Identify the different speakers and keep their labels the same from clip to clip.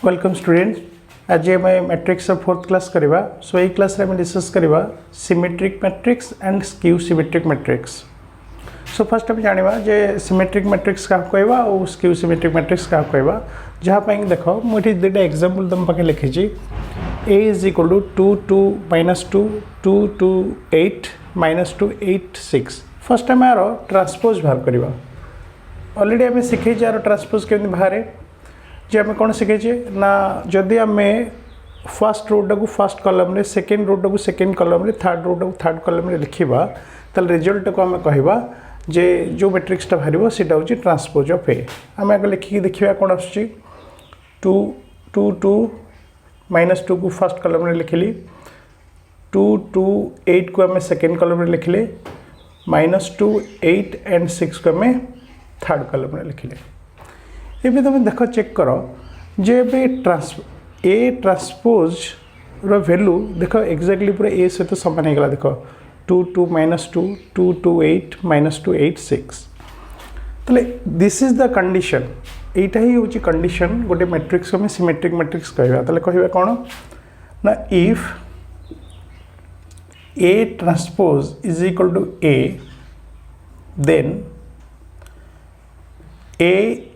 Speaker 1: Welcome student. आज आम matrix fourth class करवा। सो ये क्लास रे डिस्कस करवा symmetric matrix and skew symmetric matrix. So first आम जाना जे सिमेट्रिक मैट्रिक्स क्या कहवा और स्क्यू सिमेट्रिक मैट्रिक्स क्या कहवा। जहाँपाई देख मुझे दुटा एग्जांपल तुम पाखे लिखी a is equal to 2 -2 2 2 8 -2 8 6। First आम यार ट्रांसपोज बाहर करवा। ऑलरेडी आम शिखे यार ट्रांसपोज केमती बाहर जे आम कौन शिखे ना जदि आम फर्स्ट रोटा को फर्स्ट कलम रे सेकेंड रोटा को सेकेंड कलम रे थर्ड रोटा को थर्ड कलम रे लिखा ताल रिजल्ट को आम कहवा जे जो मैट्रिक्सटा बाहर सीटा हूँ ट्रांसपोज ऑफ ए। आम आगे लिखिकी देखा कौन आस 2 2 2 -2 को फर्स्ट कलम रे लिखिली 2 2 8 को आम सेकेंड कलम रे लिखिले -2 8 एंड 6 को आम थर्ड कलम रे लिखिले। एबे तुम देख चेक कर जे ए ट्रांसपोज वैल्यू देख एक्जाक्टली पूरा ए सहित सामान होगा। देख 2 2 -2 2 2 8 -2 8 6। ताले दिस इज द कंडीशन। एटा ही होची कंडीशन गोटे मैट्रिक्स को सिमेट्रिक मैट्रिक्स कहवा। ताले कहवा कौन ना if A transpose is equal to A then A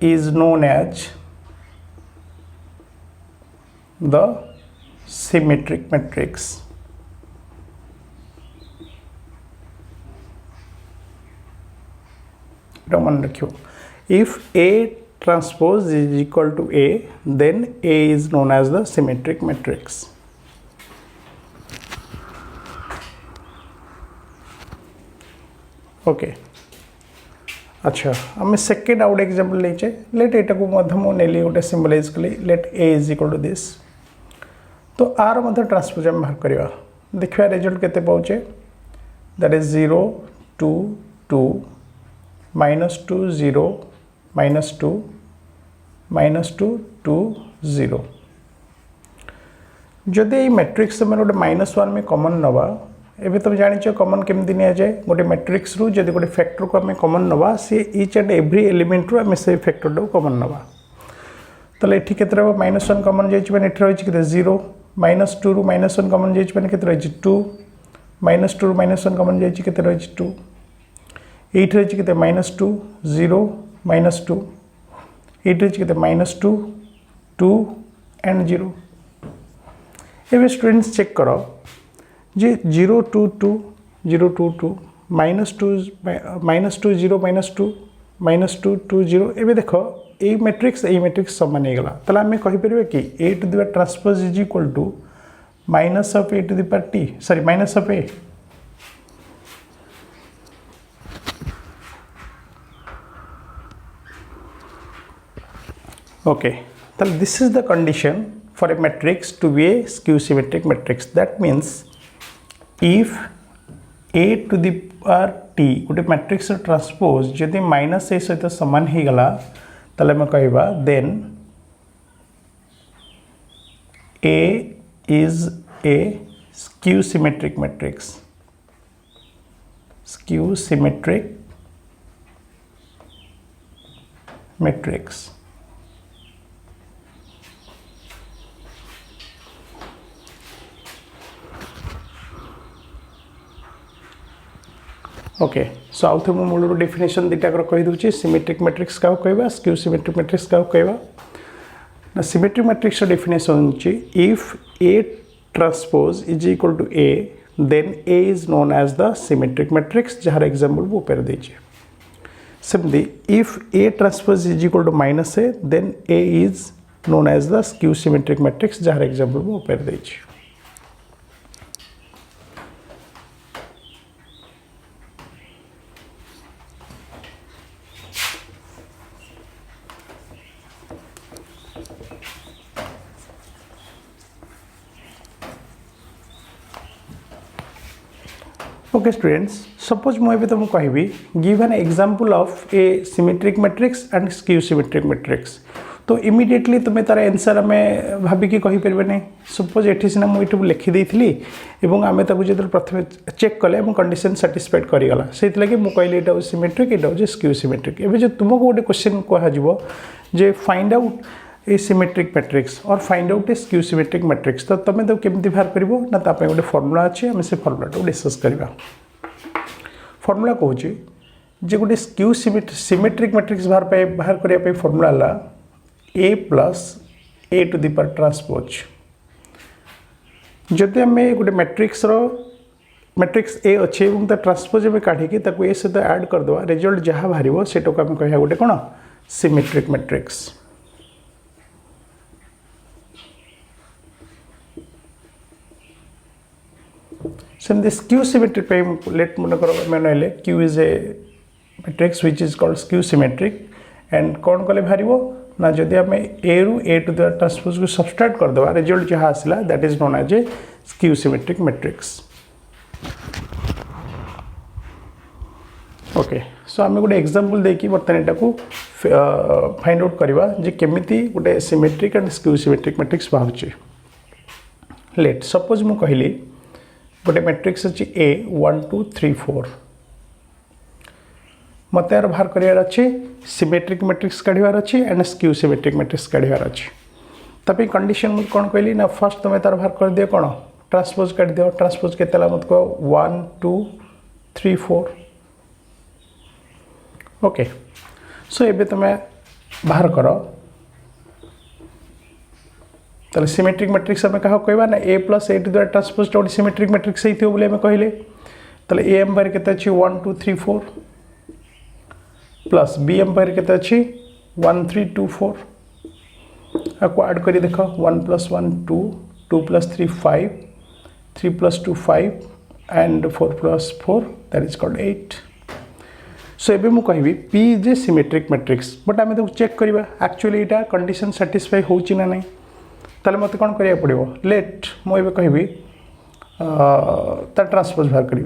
Speaker 1: is known as the symmetric matrix. मन रखियो if A transpose is equal to A then A is known as the symmetric matrix. Okay. अच्छा आम second आउट example लेचे let एटा को नेली गोटे सिंबलाइज कली let A is equal to this. तो आर ट्रांसपोज आम बाहर करवा। देखा रिजल्ट केते पाउचे दैट इज 0 2 2 -2 0 -2 -2 2 0। जदि ये मैट्रिक्स गोटे -1 में कॉमन नवा एबे तुम जानिछ कॉमन केमती नि जाए गोटे मैट्रिक्स रु जदि गोटे फैक्टर को आम कॉमन नवा see each and every element रु आम से फैक्टर को कॉमन नवा। तो ये केते -1 कॉमन जाइए मैंने ये रही है 0 -2 रु -1 कॉमन जाइए मैंने केते रही 2 -2 रु -1 कॉमन जाइए केते रही 2 8 रही केते -2 0 -2 8 रही केते -2 2 एंड 0। एबे स्टूडेंट्स चेक करो जे 0 2 2 0 2 2 -2 0 -2 2 0। एबे देखो ए मैट्रिक्स समान हो गला। ताले आम कहीपर कि A to the power transpose is equal to minus of A to the power T sorry minus of A. Okay ताले this is the condition for a matrix to be a skew symmetric matrix. That means if a to the power t गोटे matrix transpose जदि minus A सहित सामान हो गला ताले मैं कहवा then a is a skew symmetric matrix. Skew symmetric matrix. Okay so आउ थे मूल डेफिनेशन दुटा कही दूसरी सिमेट्रिक मैट्रिक्स क्या कहवा स्क्यू सिमेट्रिक मैट्रिक्स क्या कहवा ना symmetric matrix definition if A transpose is equal to A then A is known as the symmetric matrix जार एग्जांपल वो ऊपर देछे। Simply if A transpose is equal to minus A then A is known as the skew symmetric matrix जार example वो ऊपर देछे। Okay students suppose मुझे तुमको कहबी give an example of a symmetric matrix and skew symmetric matrix. तो immediately तुम्हें तार आंसर आम भाविकी कहीपर नहीं। सपोज ये सीना मुझे लिखिदी और आम जो प्रथम चेक कले कंडीशन साटिस्फाइड करगला से मुझे कहली यहाँ सिमेट्रिक यहाँ हूँ स्क्यू सिमेट्रिक। एवं जो तुमको गोटे क्वेश्चन कह जे फाइंड आउट ए सिमेट्रिक मैट्रिक्स और फाइंड आउट ए स्क्यू सिमेट्रिक मैट्रिक्स। तो तुम तो केमती बाहर कर ना ताप गोटे फर्मूला अच्छे आम से फर्मूला डिस्कस करवा। फर्मूला कौन जे गोटे स्क्यू सिमेट्रिक मैट्रिक्स बाहर करने formula A plus A to the power transpose. जदि आम गोटे मैट्रिक्स ए अच्छे और ट्रांसपोज में काढ़ी ए सहित ऐड करदे रिजल्ट जहाँ बाहर से आम कह गोटे कौन सिमेट्रिक मैट्रिक्स। सेमती स्क्यू सिमेट्रिक लेट मन कर Q is a matrix which is called skew symmetric and कौन कले बाहर ना जदि आम ए रु ए टू द ट्रांसपोज को सबस्ट्रैक्ट करदे रिजल्ट जहाँ आसला that is known as a skew symmetric matrix. Okay so आम गोटे एग्जांपल देकी बर्तमान एटा को फाइंड आउट करवा जे केमिति गोटे symmetric and skew symmetric matrix बाहर। लेट सपोज मु कहली गोटे मैट्रिक्स अच्छी ए 1 2 3 4 मत यार बाहर करार अच्छे सिमेट्रिक मैट्रिक्स काढ़ार अच्छे एंड स्क्यू सिमेट्रिक मैट्रिक्स काढ़ार अच्छे। तभी कंडीशन मुझे कौन कहली ना फर्स्ट तुम तार बाहर कर दियो कौन ट्रांसपोज काट दियो। ट्रांसपोज के मत कह 1 2 3 4। ओके सो एबे तुम बाहर कर ताले सिमेट्रिक मैट्रिक्स आम क्या कहवा ना A plus A to the transpose गोटे सिमेट्रिक मैट्रिक्स होती बोले आम कहले ताले ए एम बाहर के 1 2 3 4 प्लस बी एम बाहर के 1 3 2 4 आपको ऐड कर देख 1 + 1 2 2 + 3 5 3 + 2 5 एंड 4 + 4 दैट इज कॉल्ड 8। सो एबे मु कहबी P is a symmetric matrix but आम तो चेक करवा एक्चुअली यहाँ कंडीशन सैटिस्फाई होची ना नहीं ताले मत कौन करिया पड़िबो लेट मु एबे कहबी ता ट्रांसपोज बाहर करी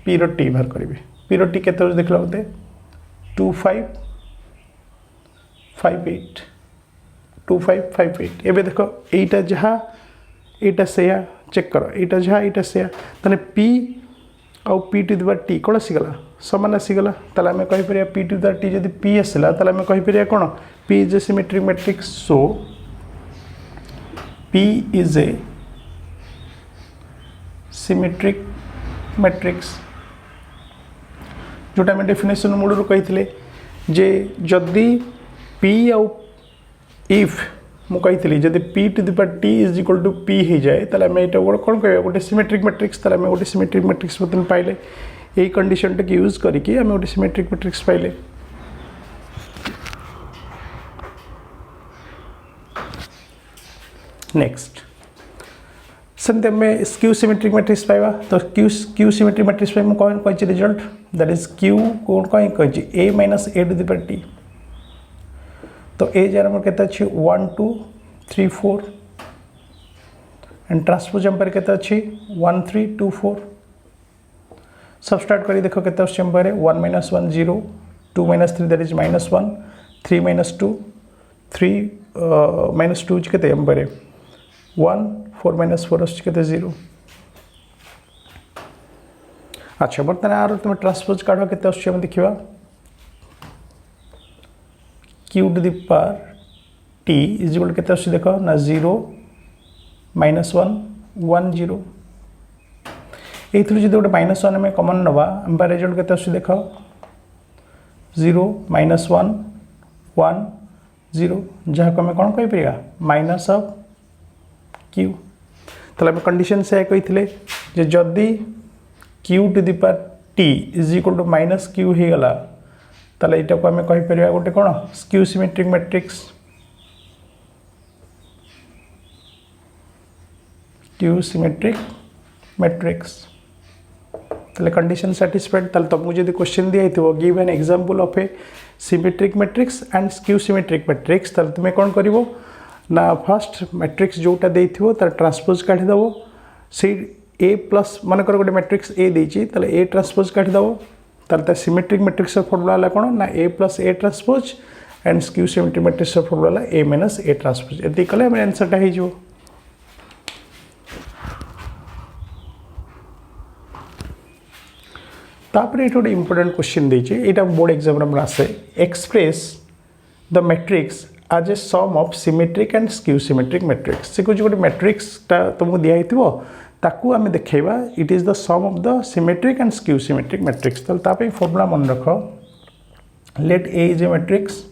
Speaker 1: पी रो टी बाहर करी पी रो टी केते देखला मते 2 5 5 8 2 5 5 8 एबे देखो एटा जहाँ एटा से चेक कर एटा जहाँ एटा से ताने पी आउ P to the power T कौन आसीगला समान आसीगला ताले आम कहीपर P to the power T जब पी आसला ताले आम कहीपर कौन P is a symmetric matrix. So P is a symmetric matrix जोटा आम डेफिनेशन मूल कही जे जदि पी आउ इफ मु कही जदि P to the power T is equal to P हो जाए ताले आम एटा कौन कह गोटे सिमेट्रिक मैट्रिक्स ताले आम गोटे सिमेट्रिक मैट्रिक्स बर्तमान पाइले यही कंडीशन टा यूज करके आम गोटे सिमेट्रिक मैट्रिक्स पाइले। नेक्स्ट सेमती आम स्क्यू सिमेट्रिक मैट्रिक्स पाइबा तो क्यू सिमेट्रिक मैट्रिक्स पाइ कौन कही रिजल्ट दैट इज क्यू कौन कहीं कही A minus A to the power T. तो ए जार के 1 2 3 4 एंड ट्रांसपोज एम्पायर के 1 3 2 4 सबस्ट्रैक्ट कर देख के एम्पायर 1 - 1 0 2 - 3 दैट इज -1 3 - 2 3 - 2 के एम्पायर 1 4 - 4 के 0। अच्छा बर्तमान आर तुम ट्रांसपोज काढ़ के देखा Q to the power T is equal के देख ना 0 -1 1 0 ये जो गोटे -1 आम कमन नवा आम रिजल्ट के देख 0 -1 1 0 जहाँ को आम कौन कहीपर माइनस ऑफ क्यू। तो आम कंडीशन से कही जदि Q to the power T is equal to minus Q हो गला ताले एटा को आम कहीपर गोटे कौन skew symmetric matrix Q symmetric matrix. ताले कंडीशन सैटिस्फाइड ताले तुमको जब क्वेश्चन दिया थो give an example of a symmetric matrix and skew symmetric matrix ताले तुम कौन करिवो ना फर्स्ट मैट्रिक्स जोटा देथिवो तार ट्रांसपोज काढी दबो से ए प्लस मानकर गोटे मैट्रिक्स ए देछि ताले ए ट्रांसपोज काढी दबो तार सिमेट्रिक मैट्रिक्स फॉर्मूला है कौन ना A plus A transpose and skew symmetric matrix formula A minus A transpose एति कले हम आंसरटा हो। तापर ये गोटे इंपोर्टेंट क्वेश्चन देछि एटा बोर्ड एग्जाम रे आसे express the matrix as a sum of symmetric and skew symmetric matrix से कुछ गोटे मैट्रिक्स तुमको दिया हिथिबो ताकू आमे देखैबा it is the sum of the symmetric and skew symmetric matrix तो तापे फॉर्मूला मन रख let A is a matrix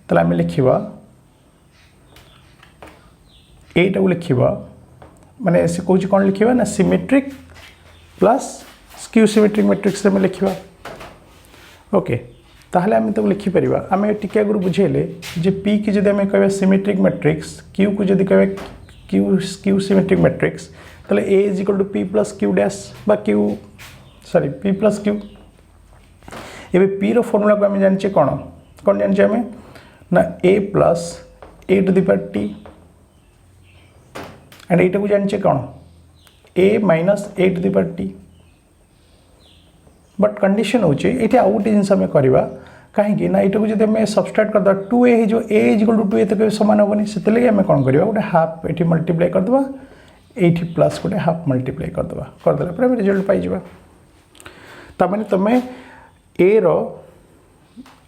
Speaker 1: तो आमे लिखिबा ए टाको लिखिबा माने से कोच कोन लिखिबा ना symmetric plus skew symmetric matrix रे लिखिबा ओके ताहले आमे तो लिखि परिबा आमे टिके आगु बुझेले जे पी की जदि आमे कहबा सिमेट्रिक मैट्रिक्स क्यू को जदि कहबा क्यू स्क्यू सिमेट्रिक मैट्रिक्स ताहले A is equal to P plus Q dash बा Q sorry P plus Q एबे पी रो फार्मूला को आमे जानचे कोन जानचे आमे ना A plus A to the power T and एटा को जानचे कोन A minus A to the power T but condition होचे एठी आउ गोटे जिनस आमे करबा कहीं ना यहाँ को जब आम सबस्ट्राक्ट करदे 2a जो a is equal to 2a तो कभी सामान हेनी से आम कौन करवा गोटे हाफ ये मल्टीप्लाई करदे ये प्लस गोटे हाफ मल्टीप्लाई करदे रिजल्ट पाइबा तमें तुम ए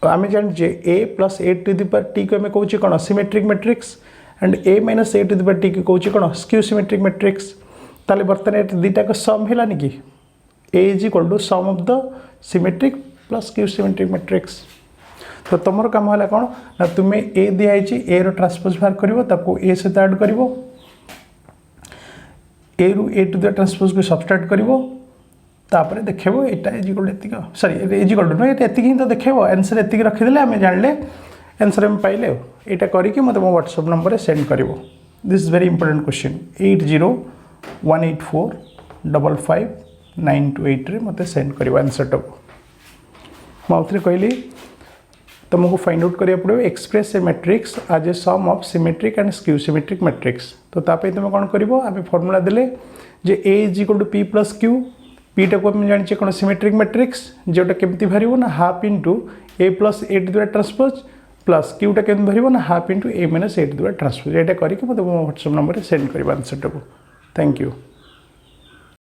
Speaker 1: आम जाने a plus A to the power T को आम कौचे कौन symmetric matrix and a minus A to the power T को कौचे कौन स्क्यू सिमेट्रिक मैट्रिक्स ताले बर्तमान दुटा का सम है कि a is equal to sum of the symmetric plus skew symmetric matrix तो तुम कम है कौन ना तुम्हें ए दिखाई ए ट्रांसपोज बाहर कर ए सहित ऐड कर ए रु ए टू द ट्रांसपोज को सबस्ट्रैक्ट कर देखेबो एटा इज इक्वल टू एतिक sorry is equal to no एटा एतिक ही तो देखेबो आंसर एतिक रखिदेले आम जानले आंसर हम पाइले एटा करके मत मो व्हाट्सएप नंबर सेंड करिवो this is very important question 8018455928 रे मते सेंड करिवो आंसर टा मुझे कहली तुमको फाइंड आउट करिया पड़ो express a matrix as a sum of symmetric and skew symmetric matrix तो तापे तुम कौन कर फॉर्मूला देले जे A is equal to P plus Q पीटा को जाने कौन सिमेट्रिक मैट्रिक्स जोटा केमती बाहर ना half into A plus A to the transpose plus क्यूटा केमती बाहर ना half into A minus A to the transpose यहाँ करके मतलब व्हाट्सएप नंबर सेंड कर आंसर टाक थैंक यू।